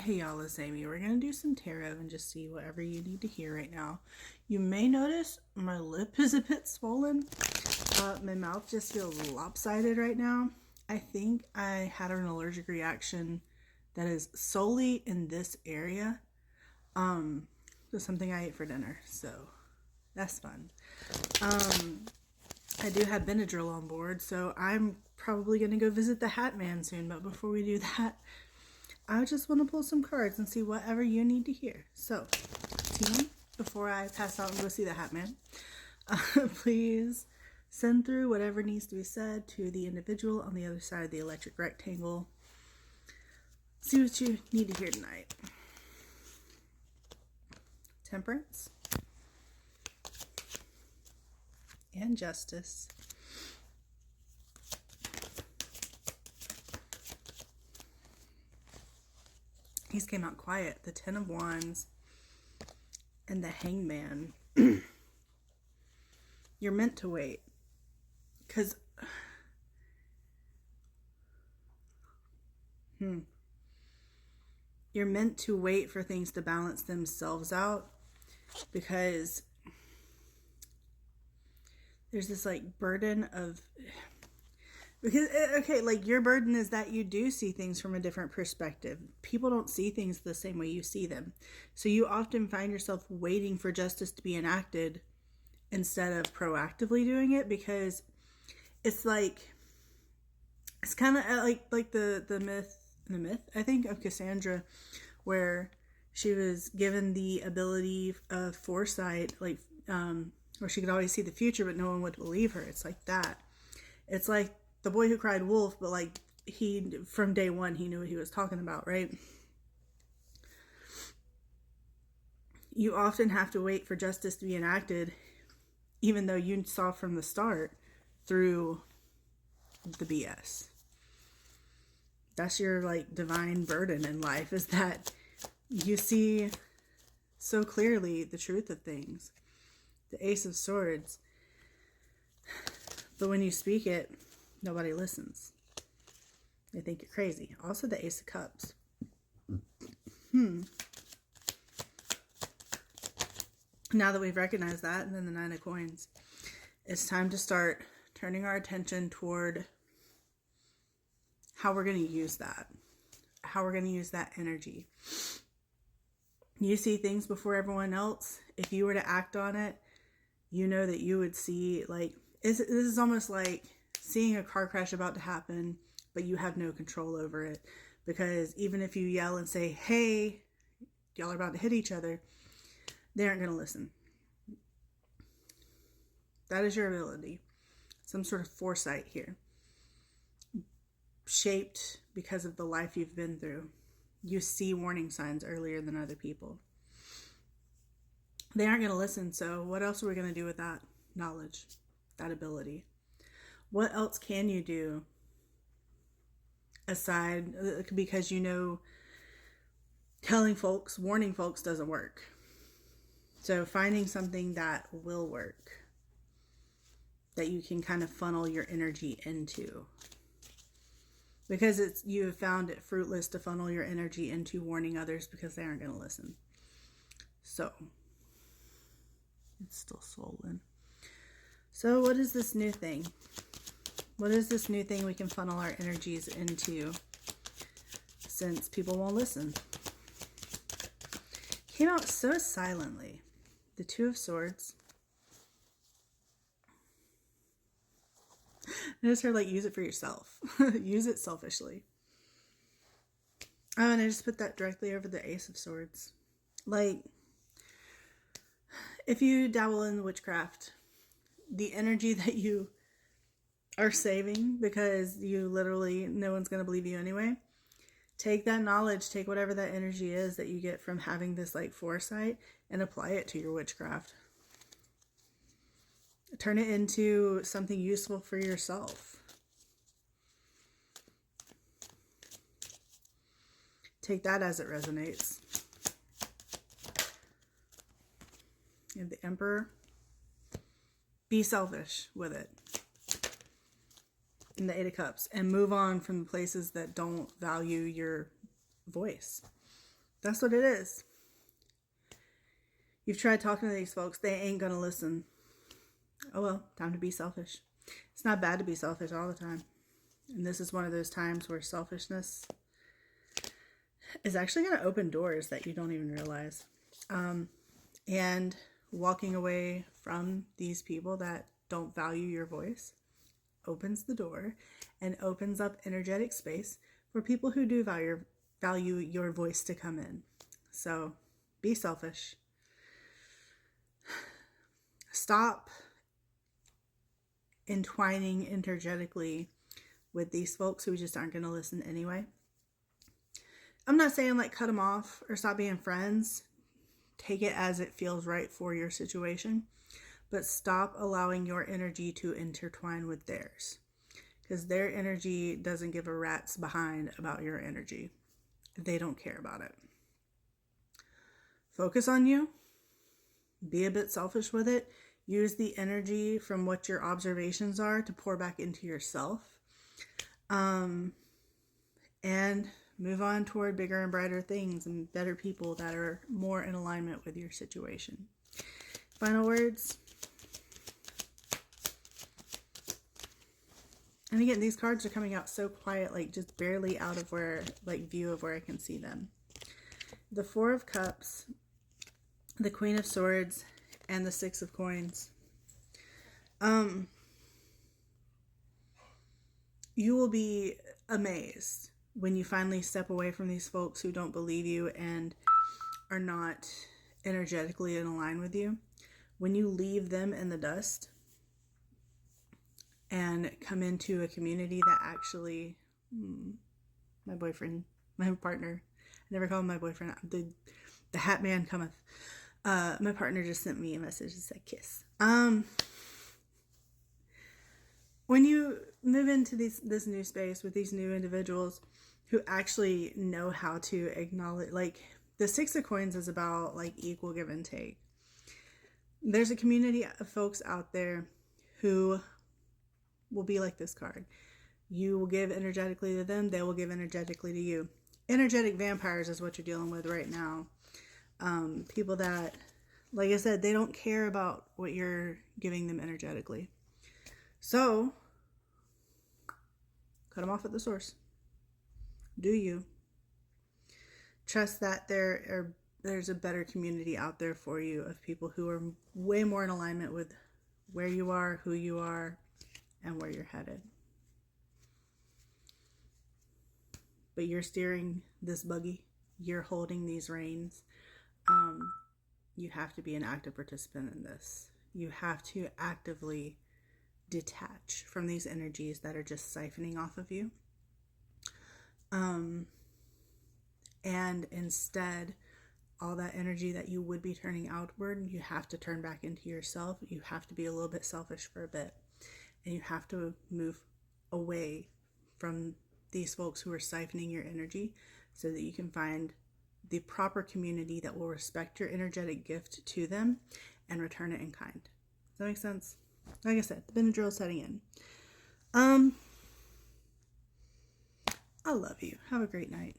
Hey y'all, it's Amy. We're gonna do some tarot and just see whatever you need to hear right now. You may notice my lip is a bit swollen. My mouth just feels lopsided right now. I think I had an allergic reaction that is solely in this area. To something I ate for dinner, so that's fun. I do have Benadryl on board, so I'm probably gonna go visit the Hat Man soon. But before we do that, I just want to pull some cards and see whatever you need to hear. So, team, before I pass out and go see the Hat Man, please send through whatever needs to be said to the individual on the other side of the electric rectangle. See what you need to hear tonight. Temperance and Justice. These came out quiet. The Ten of Wands and the Hangman. You're meant to wait. Because you're meant to wait for things to balance themselves out, because there's this like burden of, because okay, like your burden is that you do see things from a different perspective. People don't see things the same way you see them, so you often find yourself waiting for justice to be enacted instead of proactively doing it, because it's like, it's kind of like the myth I think of Cassandra, where she was given the ability of foresight, like where she could always see the future but no one would believe her. It's like that. It's like the boy who cried wolf, but like he, from day one, he knew what he was talking about, right? You often have to wait for justice to be enacted, even though you saw from the start through the BS. That's your like divine burden in life, is that you see so clearly the truth of things. The Ace of Swords. But when you speak it, nobody listens. They think you're crazy. Also the Ace of Cups. Now that we've recognized that, and then the Nine of Coins, it's time to start turning our attention toward how we're going to use that. How we're going to use that energy. You see things before everyone else. If you were to act on it, you know that you would see, like, this is almost like seeing a car crash about to happen, but you have no control over it. Because even if you yell and say, hey, y'all are about to hit each other, they aren't going to listen. That is your ability. Some sort of foresight here. Shaped because of the life you've been through. You see warning signs earlier than other people. They aren't going to listen, so what else are we going to do with that knowledge, that ability? What else can you do aside, because you know telling folks, warning folks doesn't work. So finding something that will work, that you can kind of funnel your energy into. Because you have found it fruitless to funnel your energy into warning others because they aren't going to listen. So, it's still swollen. So what is this new thing? What is this new thing we can funnel our energies into, since people won't listen? Came out so silently. The Two of Swords. Notice her like, use it for yourself. Use it selfishly. Oh, and I just put that directly over the Ace of Swords. Like, if you dabble in witchcraft, the energy that you are saving, because you literally, no one's going to believe you anyway, take that knowledge, take whatever that energy is that you get from having this like foresight, and apply it to your witchcraft. Turn it into something useful for yourself. Take that as it resonates. You have the Emperor. Be selfish with it. And the Eight of Cups. And move on from the places that don't value your voice. That's what it is. You've tried talking to these folks, they ain't gonna listen. Oh well, time to be selfish. It's not bad to be selfish all the time. And this is one of those times where selfishness is actually going to open doors that you don't even realize. And walking away from these people that don't value your voice opens the door and opens up energetic space for people who do value your voice to come in. So be selfish. Stop entwining energetically with these folks who just aren't going to listen anyway. I'm not saying like cut them off or stop being friends. Take it as it feels right for your situation, but stop allowing your energy to intertwine with theirs, because their energy doesn't give a rat's behind about your energy. They don't care about it. Focus on you. Be a bit selfish with it. Use the energy from what your observations are to pour back into yourself. And move on toward bigger and brighter things and better people that are more in alignment with your situation. Final words. And again, these cards are coming out so quiet, like just barely out of where, like view of where I can see them. The Four of Cups, the Queen of Swords, and the Six of Coins. You will be amazed when you finally step away from these folks who don't believe you and are not energetically in line with you. When you leave them in the dust and come into a community that actually, my boyfriend, my partner, I never call him my boyfriend, the hat man cometh. My partner just sent me a message that said kiss. When you move into this new space with these new individuals who actually know how to acknowledge, like the Six of Coins is about like equal give and take. There's a community of folks out there who will be like this card. You will give energetically to them, they will give energetically to you. Energetic vampires is what you're dealing with right now. People that, like I said, they don't care about what you're giving them energetically. So, cut them off at the source. Do you? Trust that there's a better community out there for you of people who are way more in alignment with where you are, who you are, and where you're headed. But you're steering this buggy. You're holding these reins. You have to be an active participant in this. You have to actively detach from these energies that are just siphoning off of you. And instead, all that energy that you would be turning outward, you have to turn back into yourself. You have to be a little bit selfish for a bit. And you have to move away from these folks who are siphoning your energy so that you can find the proper community that will respect your energetic gift to them and return it in kind. Does that make sense? Like I said, the Benadryl is setting in. I love you. Have a great night.